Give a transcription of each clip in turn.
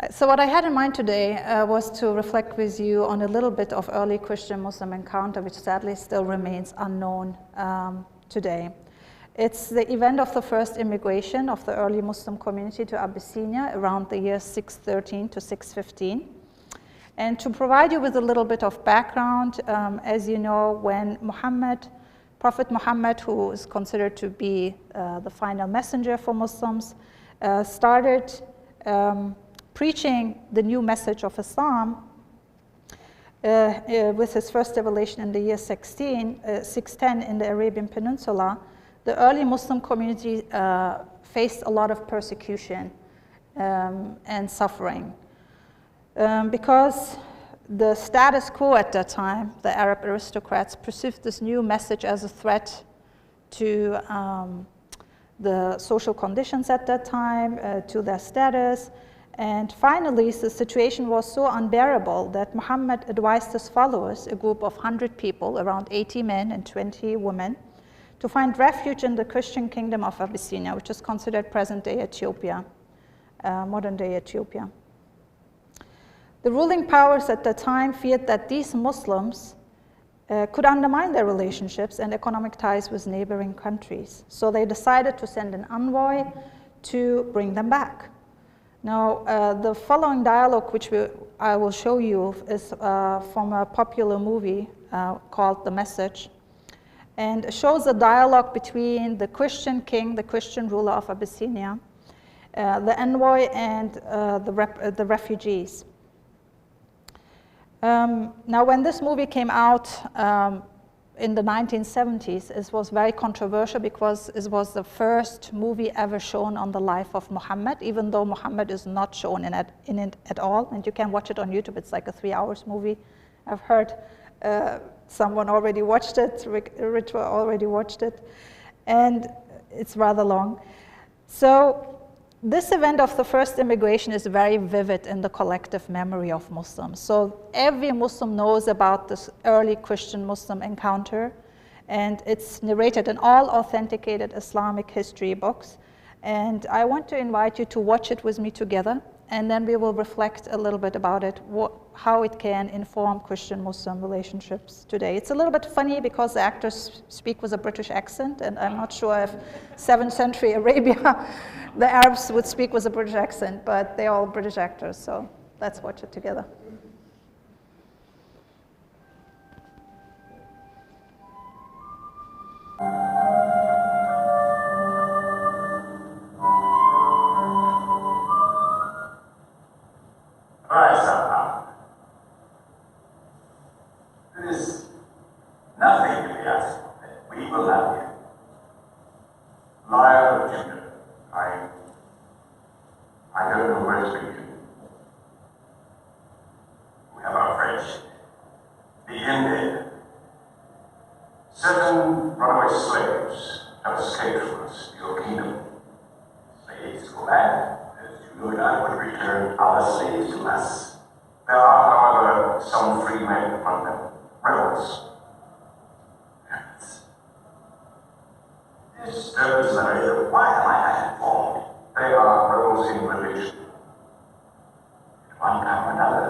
So what I had in mind today was to reflect with you on a little bit of early Christian-Muslim encounter, which sadly still remains unknown today. It's the event of the first immigration of the early Muslim community to Abyssinia around the year 613 to 615. And to provide you with a little bit of background, as you know, when Prophet Muhammad, who is considered to be the final messenger for Muslims, started preaching the new message of Islam with his first revelation in the year 610 in the Arabian Peninsula, the early Muslim community faced a lot of persecution and suffering. Because the status quo at that time, the Arab aristocrats, perceived this new message as a threat to the social conditions at that time, to their status. And finally, the situation was so unbearable that Muhammad advised his followers, a group of 100 people, around 80 men and 20 women, to find refuge in the Christian Kingdom of Abyssinia, which is considered present-day Ethiopia, modern-day Ethiopia. The ruling powers at the time feared that these Muslims could undermine their relationships and economic ties with neighboring countries. So they decided to send an envoy to bring them back. Now, the following dialogue, which I will show you, is from a popular movie called The Message, and shows a dialogue between the Christian king, the Christian ruler of Abyssinia, the envoy, and the refugees. Now, when this movie came out in the 1970s, it was very controversial because it was the first movie ever shown on the life of Muhammad, even though Muhammad is not shown in it at all, and you can watch it on YouTube. It's like a 3-hour movie. I've heard someone already watched it, Ritwa already watched it, and it's rather long. So this event of the first immigration is very vivid in the collective memory of Muslims. So every Muslim knows about this early Christian-Muslim encounter, and it's narrated in all authenticated Islamic history books. And I want to invite you to watch it with me together, and then we will reflect a little bit about it, how it can inform Christian-Muslim relationships today. It's a little bit funny because the actors speak with a British accent, and I'm not sure if 7th century Arabia, the Arabs would speak with a British accent, but they're all British actors, so let's watch it together. Nothing to be asked. We will have you. Liar of Judah, I don't know where to begin. We have our French. Begin there. 7 runaway slaves have escaped from us, your kingdom. Slaves go back, as you and I would return our slaves to us. There are, however, some free men among them, rebels. This disturbs the idea. Why am I informed? They are rebels in religion. At one time or another,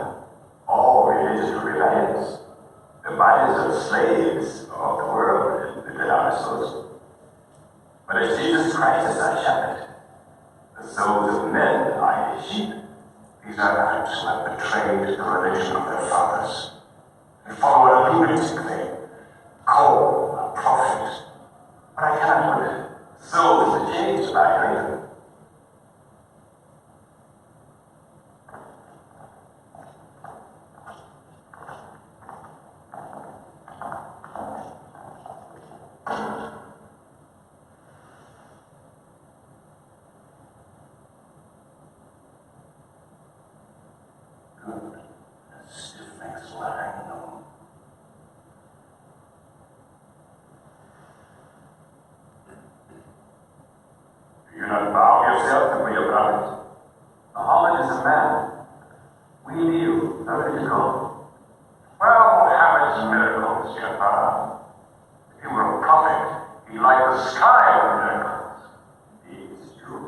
all religious rebellions, the bodies of slaves of the world have been at our disposal. But as Jesus Christ is our shepherd, the souls of men are his sheep. These are Arabs who have betrayed the religion of their fathers and follow a lunatic they call a prophet. But I cannot put souls in chains by either. Good. Stiff next line, no. Do you not bow yourself to be a prophet? Muhammad is a man. We knew. Where did you go? Well, Muhammad's miracles, your father. If he were a prophet, he'd like the sky with miracles. Indeed, it's true.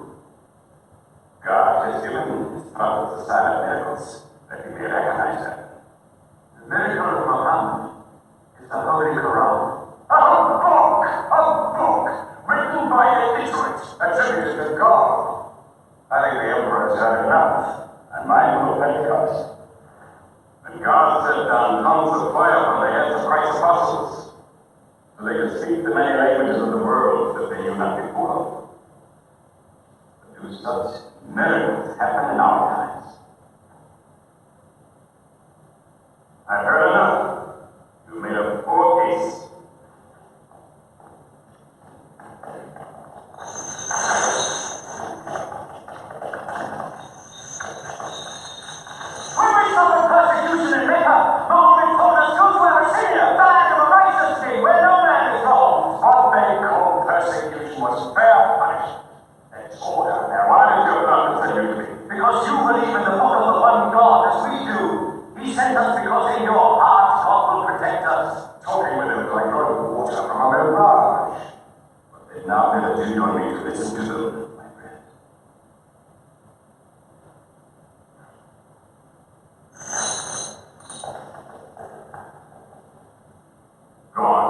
God has given part of the silent miracles that we may recognize them. The miracle of Muhammad is the Holy Quran. A book written by illiterates, attributed to God. I think the Emperor has had enough, and mindful of Pentecost. And God sent down tongues of fire from the heads of Christ's apostles, so they could speak the many languages of the world that they knew not before. But do such miracles happen in our times? I've heard enough. You made a poor case. When we suffered persecution in Mecca, Muhammad told us, go to Abyssinia, the land of a righteous king, where no man is wrong. What they call persecution was fair punishment. That's order. Now, why did you not continue to be? Because you believe in the book of the one God as we do. He sent us because in your heart God will protect us. Talking with him like drawing water from a mirage. But they've now made a duty on me to listen to them, my friend. Go on.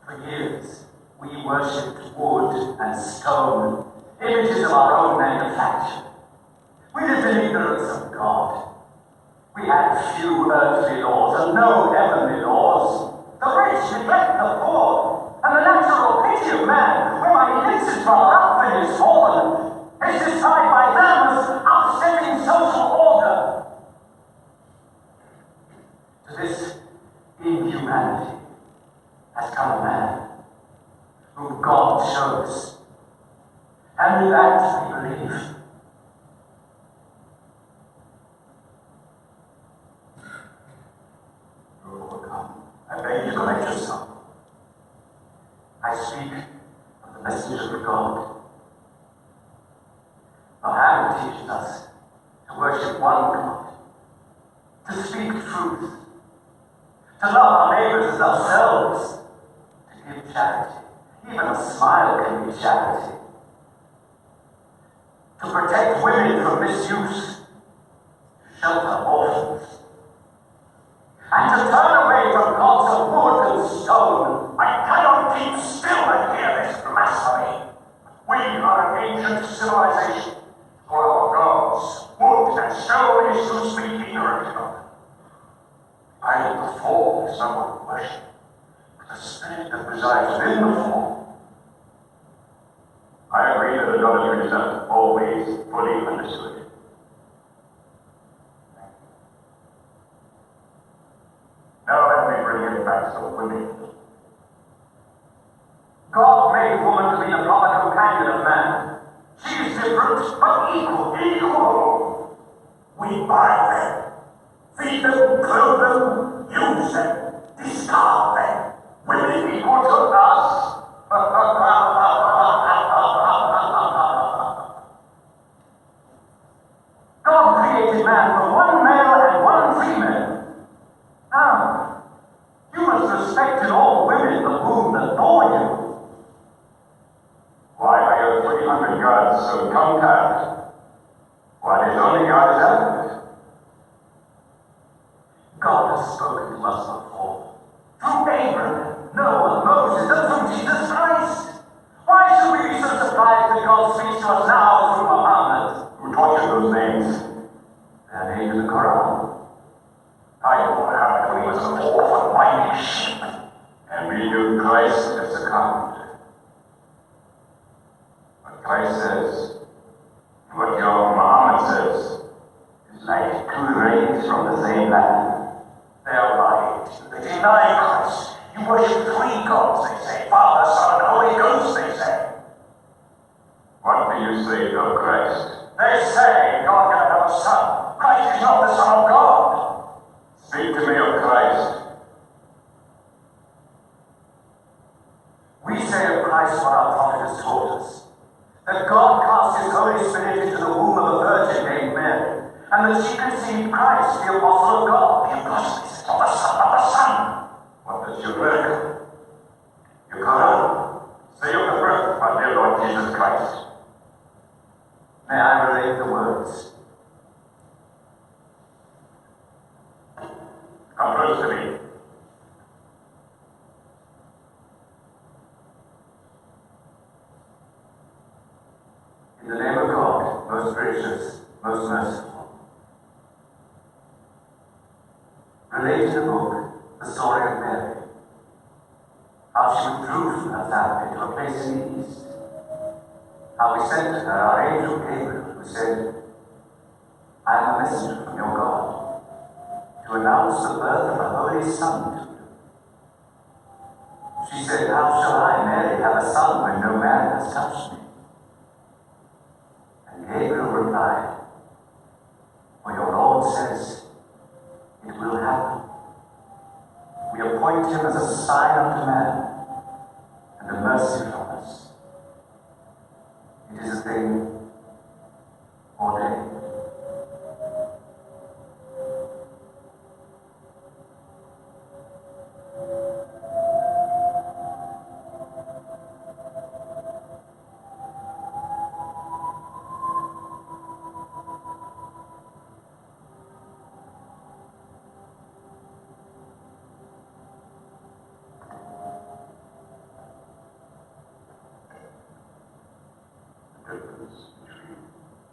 For years, we worshipped wood and stone, images of our own manufacture. We lived in ignorance of God. We had few earthly laws and no heavenly laws. The rich neglect the poor, and the natural pity of man, whereby he thinks his brother up when he is fallen, is decided by them as upsetting social order. To this inhumanity has come a man whom God chose. And in that we believe. I beg you to collect yourself. I speak of the message of God. Muhammad teaches us to worship one God, to speak truth, to love our neighbors as ourselves, to give charity. Even a smile can be charity. To protect women from misuse, to shelter orphans, and to turn away from gods of wood and stone. I cannot keep still and hear this blasphemy. We are an ancient civilization. For our gods, wood and stone is to speak ignorant of. I am the form is not what we worship, but the spirit that resides within the form. I agree that idolatry is not always fully understood. Now let me bring it back to women. God made woman to be the proper companion of man. She is different, but equal. Equal. We buy them, feed them, clothe them, use them, discard them. Women equal to us. God created man from one male and one female. Now, you must respect in all women the womb that bore you. Why are your 300 gods so tongue-tied? Why is only God is eloquent? God has spoken to us before. Through Abraham, Noah, Moses, and through Jesus Christ. Why should we be so surprised that God speaks to us now through Muhammad? Who taught you those names? Their names in the Quran. I know what happened when he was an orphan, whining sheep. And we knew Christ as a carpenter. What Christ says, and what your Muhammad says, is like two rays from the same land. They are lying. They deny Christ. You worship three gods, they say. Father, Son, and Holy Ghost, they say. What do you say of Christ? They say God can have a son. Christ is not the Son of God. Speak to me of Christ. We say of Christ what our prophet has taught us. That God cast his Holy Spirit into the womb of a virgin named Mary, and that she conceived Christ, the apostle of God. The apostle is not the Son, but the Son. What is your miracle? Your Quran. Say of the birth of our dear Lord Jesus Christ. May I relate the words? Come close to me. In the name of God, most gracious, most merciful. Relate in the book the story of Mary, how she withdrew from her family to a place in the east, how we sent to her our angel Gabriel, who said, I am a messenger from your God, to announce the birth of a holy son to you. She said, how shall I, Mary, have a son when no man has touched me? And Gabriel replied, for your Lord says, it will happen. We appoint him as a sign unto man, and a mercy from us. It is a thing ordained.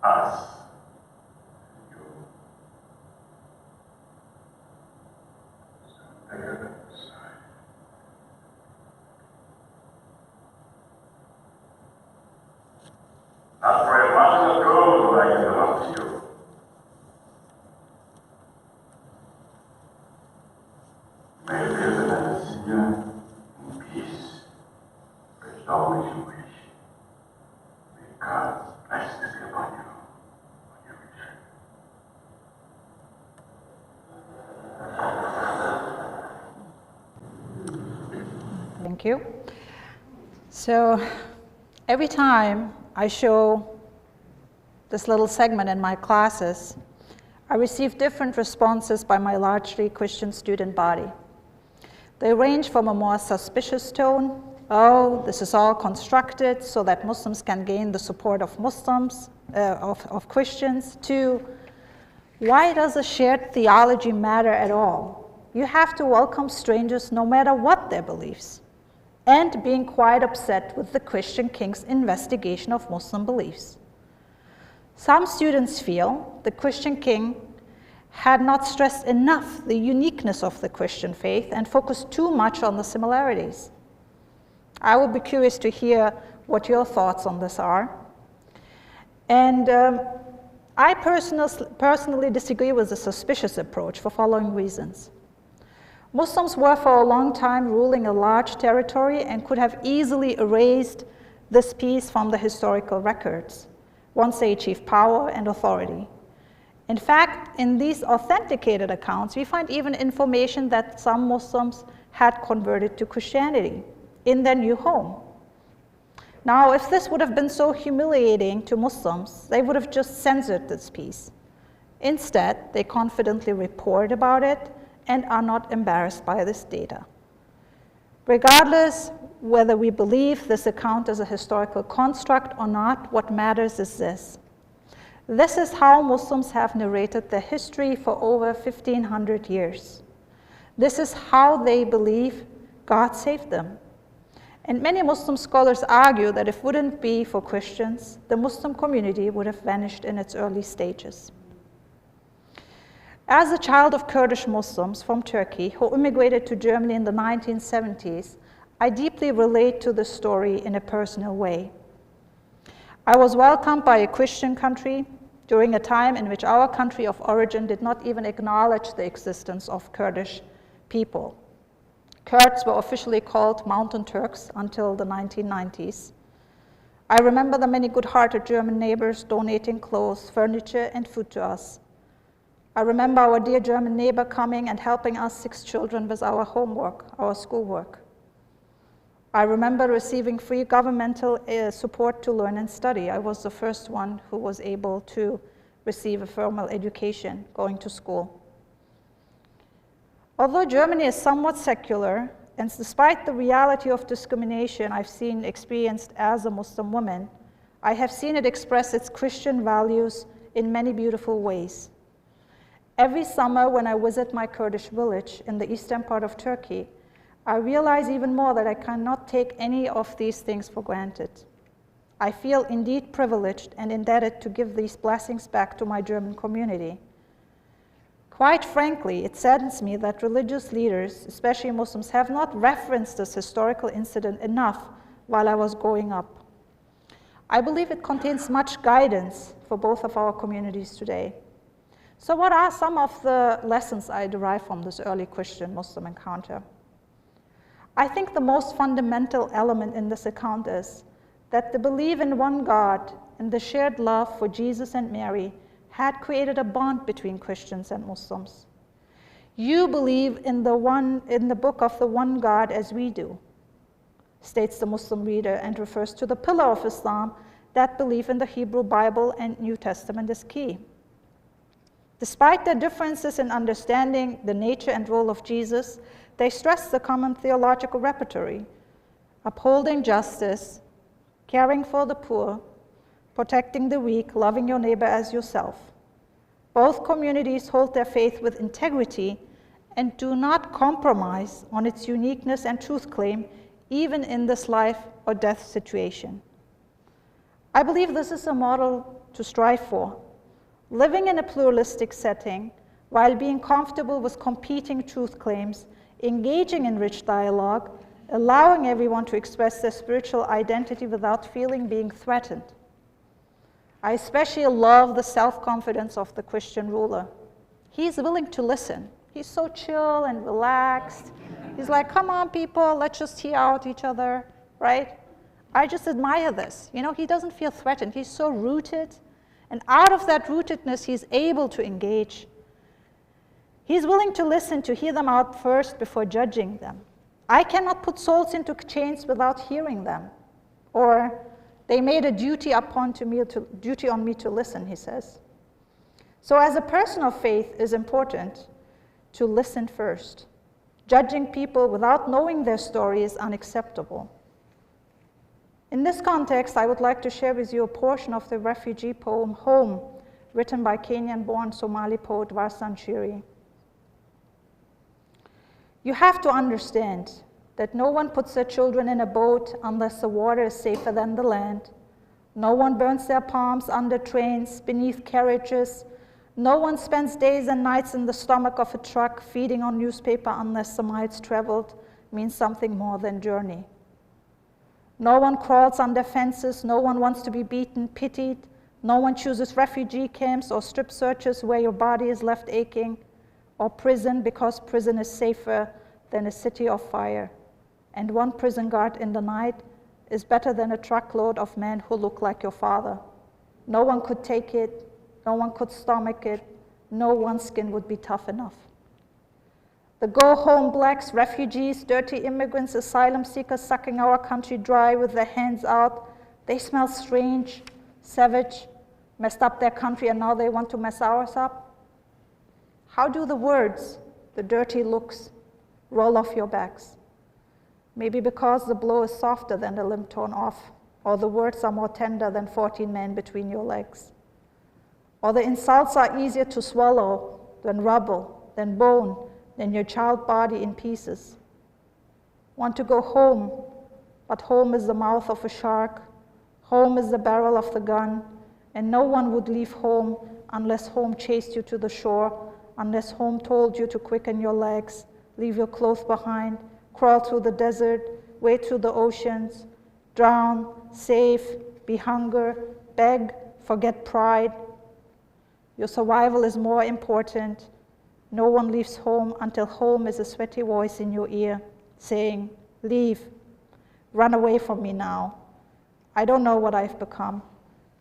Us. You. There inside. Not for a mountain of gold will I give them up to you. May you live in Abyssinia in peace, as long as you wish. May God's blessings be upon you. Thank you. So every time I show this little segment in my classes, I receive different responses by my largely Christian student body. They range from a more suspicious tone, oh, this is all constructed so that Muslims can gain the support of Muslims, of Christians, to why does a shared theology matter at all? You have to welcome strangers no matter what their beliefs, and being quite upset with the Christian King's investigation of Muslim beliefs. Some students feel the Christian King had not stressed enough the uniqueness of the Christian faith and focused too much on the similarities. I will be curious to hear what your thoughts on this are. And I personally disagree with the suspicious approach for following reasons. Muslims were for a long time ruling a large territory and could have easily erased this piece from the historical records once they achieved power and authority. In fact, in these authenticated accounts, we find even information that some Muslims had converted to Christianity in their new home. Now, if this would have been so humiliating to Muslims, they would have just censored this piece. Instead, they confidently report about it and are not embarrassed by this data. Regardless whether we believe this account is a historical construct or not, what matters is this. This is how Muslims have narrated their history for over 1,500 years. This is how they believe God saved them. And many Muslim scholars argue that if it wouldn't be for Christians, the Muslim community would have vanished in its early stages. As a child of Kurdish Muslims from Turkey who immigrated to Germany in the 1970s, I deeply relate to the story in a personal way. I was welcomed by a Christian country during a time in which our country of origin did not even acknowledge the existence of Kurdish people. Kurds were officially called Mountain Turks until the 1990s. I remember the many good-hearted German neighbors donating clothes, furniture, and food to us. I remember our dear German neighbor coming and helping us 6 children with our homework, our schoolwork. I remember receiving free governmental support to learn and study. I was the first one who was able to receive a formal education, going to school. Although Germany is somewhat secular, and despite the reality of discrimination I've seen experienced as a Muslim woman, I have seen it express its Christian values in many beautiful ways. Every summer when I visit my Kurdish village in the eastern part of Turkey, I realize even more that I cannot take any of these things for granted. I feel indeed privileged and indebted to give these blessings back to my German community. Quite frankly, it saddens me that religious leaders, especially Muslims, have not referenced this historical incident enough while I was growing up. I believe it contains much guidance for both of our communities today. So what are some of the lessons I derive from this early Christian-Muslim encounter? I think the most fundamental element in this account is that the belief in one God and the shared love for Jesus and Mary had created a bond between Christians and Muslims. You believe in the book of the one God as we do, states the Muslim reader, and refers to the pillar of Islam, that belief in the Hebrew Bible and New Testament is key. Despite their differences in understanding the nature and role of Jesus, they stress the common theological repertory: upholding justice, caring for the poor, protecting the weak, loving your neighbor as yourself. Both communities hold their faith with integrity and do not compromise on its uniqueness and truth claim, even in this life or death situation. I believe this is a model to strive for. Living in a pluralistic setting while being comfortable with competing truth claims, engaging in rich dialogue, allowing everyone to express their spiritual identity without feeling being threatened. I especially love the self-confidence of the Christian ruler. He's willing to listen. He's so chill and relaxed. He's like, come on, people, let's just hear out each other, right? I just admire this. You know, he doesn't feel threatened. He's so rooted. And out of that rootedness, he's able to engage. He's willing to listen, to hear them out first before judging them. I cannot put souls into chains without hearing them. Or they made a duty on me to listen, he says. So as a person of faith, it is important to listen first. Judging people without knowing their story is unacceptable. In this context, I would like to share with you a portion of the refugee poem Home, written by Kenyan-born Somali poet Warsan Shiri. You have to understand that no one puts their children in a boat unless the water is safer than the land. No one burns their palms under trains, beneath carriages. No one spends days and nights in the stomach of a truck feeding on newspaper unless the miles traveled means something more than journey. No one crawls under fences. No one wants to be beaten, pitied. No one chooses refugee camps or strip searches where your body is left aching, or prison because prison is safer than a city of fire. And one prison guard in the night is better than a truckload of men who look like your father. No one could take it. No one could stomach it. No one's skin would be tough enough. The go-home blacks, refugees, dirty immigrants, asylum seekers sucking our country dry with their hands out. They smell strange, savage, messed up their country, and now they want to mess ours up. How do the words, the dirty looks, roll off your backs? Maybe because the blow is softer than the limb torn off, or the words are more tender than 14 men between your legs. Or the insults are easier to swallow than rubble, than bone, than your child body in pieces. Want to go home, but home is the mouth of a shark, home is the barrel of the gun, and no one would leave home unless home chased you to the shore, unless home told you to quicken your legs, leave your clothes behind, crawl through the desert, wade through the oceans, drown, save, be hunger, beg, forget pride. Your survival is more important. No one leaves home until home is a sweaty voice in your ear saying, leave, run away from me now. I don't know what I've become,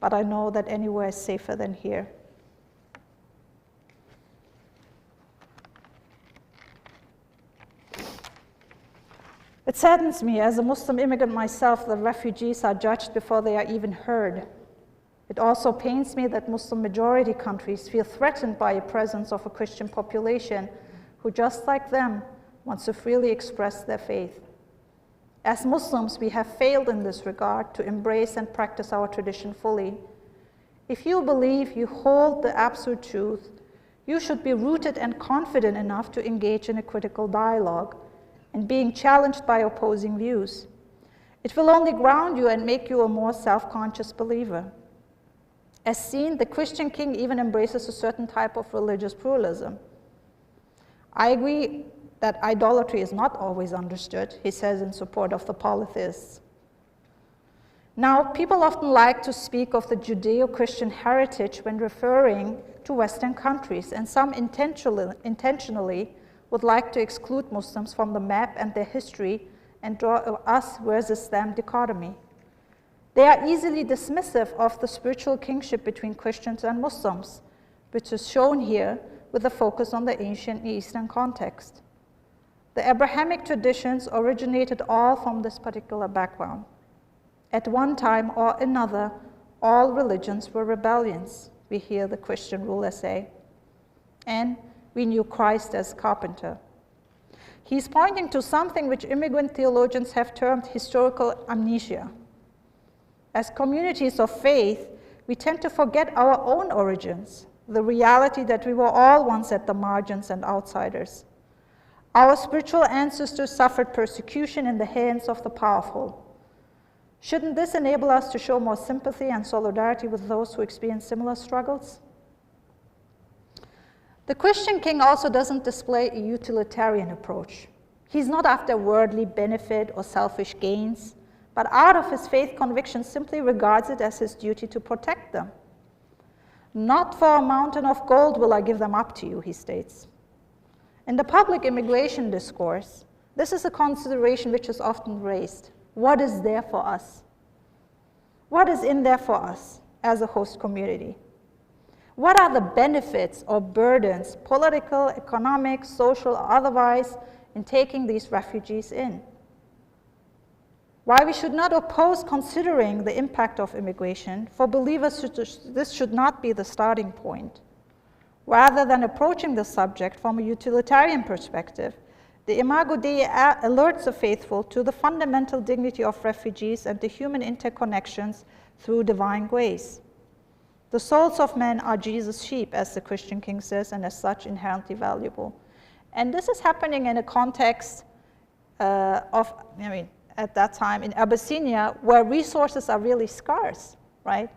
but I know that anywhere is safer than here. It saddens me, as a Muslim immigrant myself, that refugees are judged before they are even heard. It also pains me that Muslim majority countries feel threatened by the presence of a Christian population who, just like them, wants to freely express their faith. As Muslims, we have failed in this regard to embrace and practice our tradition fully. If you believe you hold the absolute truth, you should be rooted and confident enough to engage in a critical dialogue and being challenged by opposing views. It will only ground you and make you a more self-conscious believer. As seen, the Christian king even embraces a certain type of religious pluralism. I agree that idolatry is not always understood, he says in support of the polytheists. Now, people often like to speak of the Judeo-Christian heritage when referring to Western countries, and some intentionally would like to exclude Muslims from the map and their history and draw a us versus them dichotomy. They are easily dismissive of the spiritual kingship between Christians and Muslims, which is shown here with a focus on the ancient Eastern context. The Abrahamic traditions originated all from this particular background. At one time or another, all religions were rebellions, we hear the Christian ruler say. And we knew Christ as carpenter. He's pointing to something which immigrant theologians have termed historical amnesia. As communities of faith, we tend to forget our own origins, the reality that we were all once at the margins and outsiders. Our spiritual ancestors suffered persecution in the hands of the powerful. Shouldn't this enable us to show more sympathy and solidarity with those who experience similar struggles? The Christian king also doesn't display a utilitarian approach. He's not after worldly benefit or selfish gains, but out of his faith conviction simply regards it as his duty to protect them. Not for a mountain of gold will I give them up to you, he states. In the public immigration discourse, this is a consideration which is often raised. What is there for us? What is in there for us as a host community? What are the benefits or burdens, political, economic, social, or otherwise, in taking these refugees in? Why we should not oppose considering the impact of immigration, for believers, this should not be the starting point. Rather than approaching the subject from a utilitarian perspective, the Imago Dei alerts the faithful to the fundamental dignity of refugees and the human interconnections through divine grace. The souls of men are Jesus' sheep, as the Christian king says, and as such inherently valuable. And this is happening in a context at that time in Abyssinia, where resources are really scarce, right?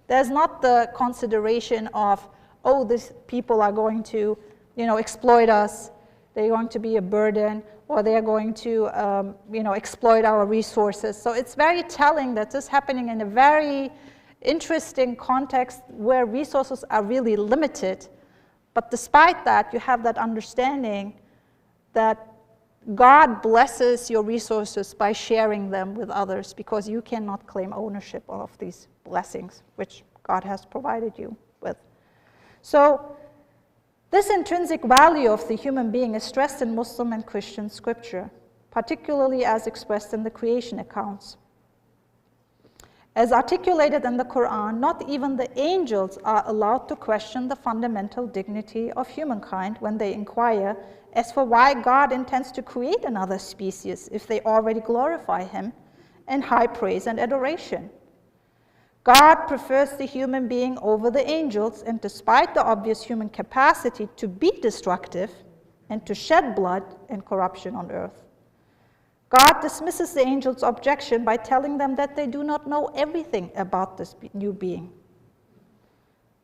There's not the consideration of, oh, these people are going to, exploit us, they're going to be a burden, or they're going to, exploit our resources. So it's very telling that this is happening in a very interesting context where resources are really limited. But despite that, you have that understanding that God blesses your resources by sharing them with others, because you cannot claim ownership of these blessings which God has provided you with. So this intrinsic value of the human being is stressed in Muslim and Christian scripture, particularly as expressed in the creation accounts. As articulated in the Quran, not even the angels are allowed to question the fundamental dignity of humankind when they inquire as for why God intends to create another species if they already glorify him in high praise and adoration. God prefers the human being over the angels, and despite the obvious human capacity to be destructive and to shed blood and corruption on earth, God dismisses the angels' objection by telling them that they do not know everything about this new being.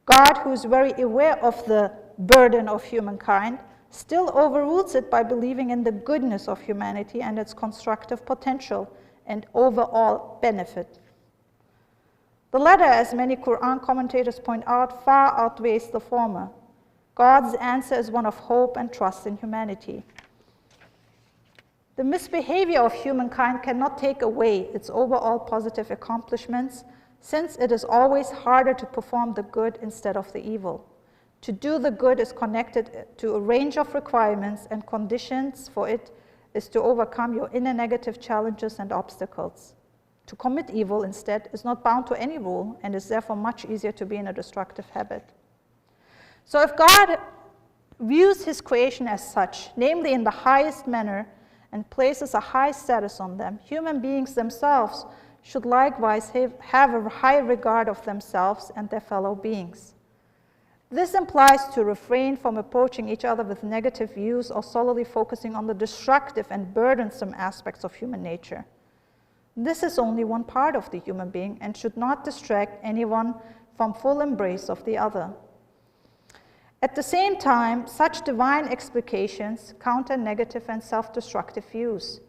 God, who is very aware of the burden of humankind, still overrules it by believing in the goodness of humanity and its constructive potential and overall benefit. The latter, as many Quran commentators point out, far outweighs the former. God's answer is one of hope and trust in humanity. The misbehavior of humankind cannot take away its overall positive accomplishments, since it is always harder to perform the good instead of the evil. To do the good is connected to a range of requirements, and conditions for it is to overcome your inner negative challenges and obstacles. To commit evil instead is not bound to any rule, and is therefore much easier to be in a destructive habit. So if God views his creation as such, namely in the highest manner, and places a high status on them, human beings themselves should likewise have a high regard of themselves and their fellow beings. This implies to refrain from approaching each other with negative views or solely focusing on the destructive and burdensome aspects of human nature. This is only one part of the human being and should not distract anyone from full embrace of the other. At the same time, such divine explications counter negative and self-destructive views.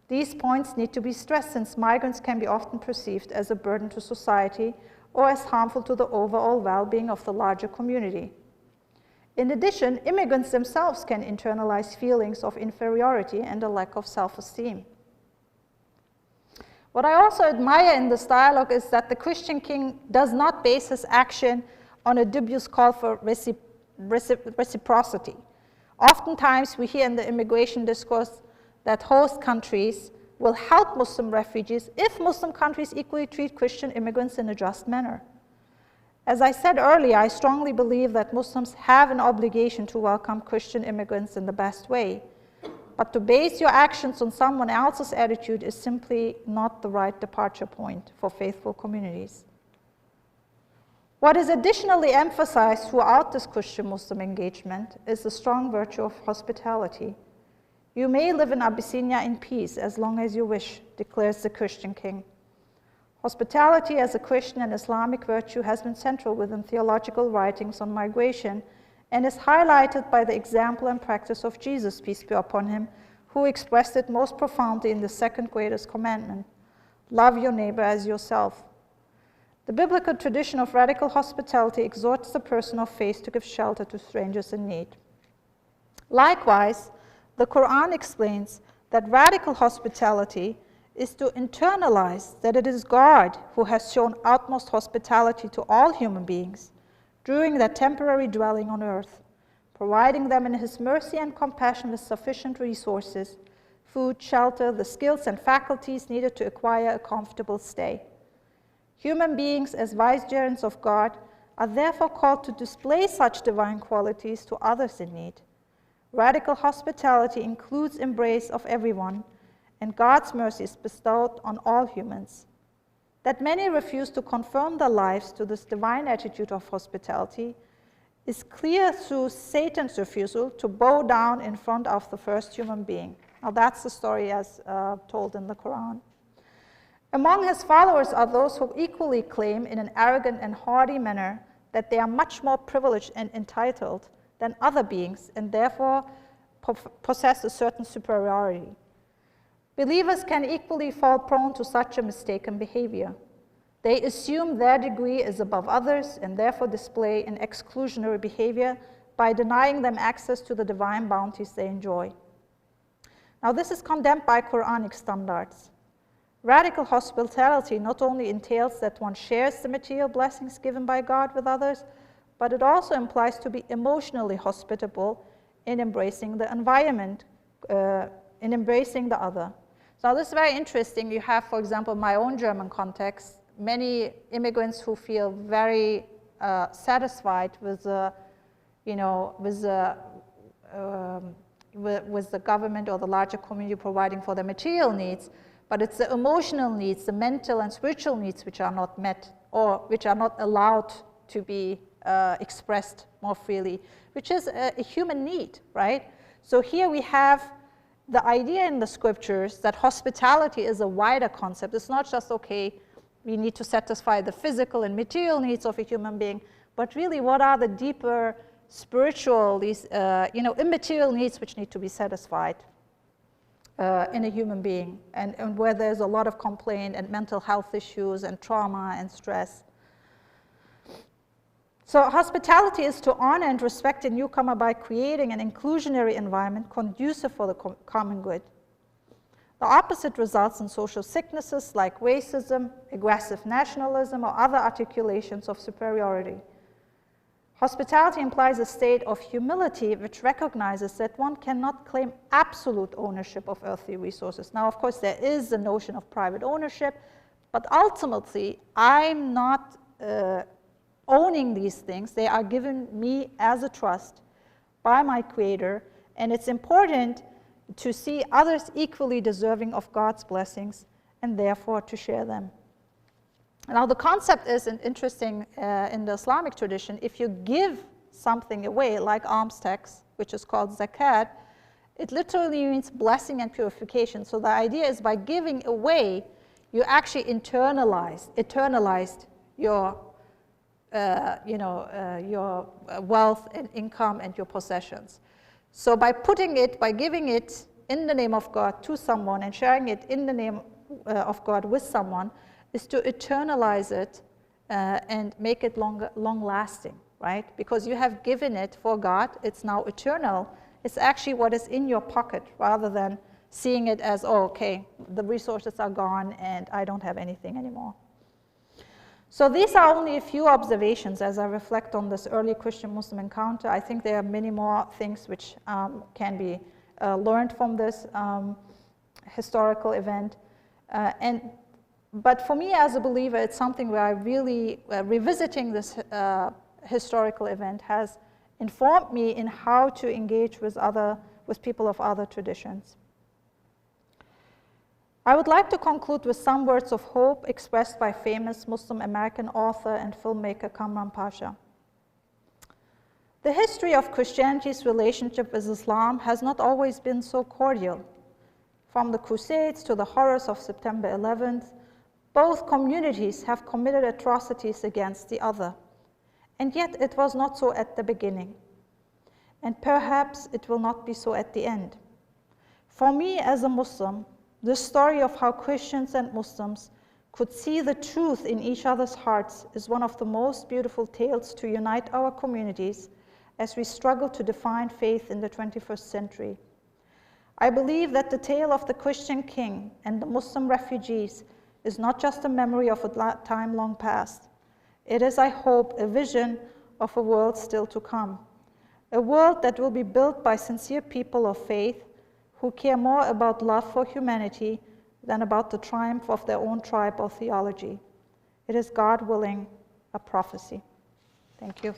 These points need to be stressed since migrants can be often perceived as a burden to society or as harmful to the overall well-being of the larger community. In addition, immigrants themselves can internalize feelings of inferiority and a lack of self-esteem. What I also admire in this dialogue is that the Christian king does not base his action on a dubious call for reciprocity. Oftentimes, we hear in the immigration discourse that host countries will help Muslim refugees if Muslim countries equally treat Christian immigrants in a just manner. As I said earlier, I strongly believe that Muslims have an obligation to welcome Christian immigrants in the best way. But to base your actions on someone else's attitude is simply not the right departure point for faithful communities. What is additionally emphasized throughout this Christian-Muslim engagement is the strong virtue of hospitality. You may live in Abyssinia in peace as long as you wish, declares the Christian king. Hospitality as a Christian and Islamic virtue has been central within theological writings on migration and is highlighted by the example and practice of Jesus, peace be upon him, who expressed it most profoundly in the second greatest commandment, love your neighbor as yourself. The biblical tradition of radical hospitality exhorts the person of faith to give shelter to strangers in need. Likewise, the Quran explains that radical hospitality is to internalize that it is God who has shown utmost hospitality to all human beings during their temporary dwelling on earth, providing them in his mercy and compassion with sufficient resources, food, shelter, the skills and faculties needed to acquire a comfortable stay. Human beings, as vicegerents of God, are therefore called to display such divine qualities to others in need. Radical hospitality includes embrace of everyone, and God's mercy is bestowed on all humans. That many refuse to conform their lives to this divine attitude of hospitality is clear through Satan's refusal to bow down in front of the first human being. Now that's the story as told in the Quran. Among his followers are those who equally claim in an arrogant and haughty manner that they are much more privileged and entitled than other beings and therefore possess a certain superiority. Believers can equally fall prone to such a mistaken behavior. They assume their degree is above others and therefore display an exclusionary behavior by denying them access to the divine bounties they enjoy. Now, this is condemned by Quranic standards. Radical hospitality not only entails that one shares the material blessings given by God with others, but it also implies to be emotionally hospitable in embracing the environment, in embracing the other. So this is very interesting. You have, for example, my own German context, many immigrants who feel very satisfied with the, with the government or the larger community providing for their material needs, but it's the emotional needs, the mental and spiritual needs which are not met or which are not allowed to be expressed more freely, which is a human need, right? So here we have the idea in the scriptures that hospitality is a wider concept. It's not just, okay, we need to satisfy the physical and material needs of a human being, but really what are the deeper spiritual, these, immaterial needs which need to be satisfied in a human being, and where there's a lot of complaint and mental health issues and trauma and stress. So hospitality is to honor and respect a newcomer by creating an inclusionary environment conducive for the common good. The opposite results in social sicknesses like racism, aggressive nationalism, or other articulations of superiority. Hospitality implies a state of humility which recognizes that one cannot claim absolute ownership of earthly resources. Now, of course, there is the notion of private ownership, but ultimately, I'm not owning these things. They are given me as a trust by my Creator, and it's important to see others equally deserving of God's blessings, and therefore to share them. Now, the concept is interesting in the Islamic tradition. If you give something away, like alms tax, which is called zakat, it literally means blessing and purification. So the idea is by giving away, you actually internalized your, your wealth and income and your possessions. So by giving it in the name of God to someone and sharing it in the name of God with someone, is to eternalize it and make it long-lasting, right? Because you have given it for God, it's now eternal. It's actually what is in your pocket, rather than seeing it as, oh, okay, the resources are gone and I don't have anything anymore. So these are only a few observations as I reflect on this early Christian-Muslim encounter. I think there are many more things which can be learned from this historical event. But for me as a believer, it's something where I really, revisiting this historical event has informed me in how to engage with people of other traditions. I would like to conclude with some words of hope expressed by famous Muslim American author and filmmaker Kamran Pasha. The history of Christianity's relationship with Islam has not always been so cordial. From the Crusades to the horrors of September 11th, both communities have committed atrocities against the other. And yet it was not so at the beginning. And perhaps it will not be so at the end. For me as a Muslim, the story of how Christians and Muslims could see the truth in each other's hearts is one of the most beautiful tales to unite our communities as we struggle to define faith in the 21st century. I believe that the tale of the Christian king and the Muslim refugees is not just a memory of a time long past. It is, I hope, a vision of a world still to come. A world that will be built by sincere people of faith who care more about love for humanity than about the triumph of their own tribe or theology. It is, God willing, a prophecy. Thank you.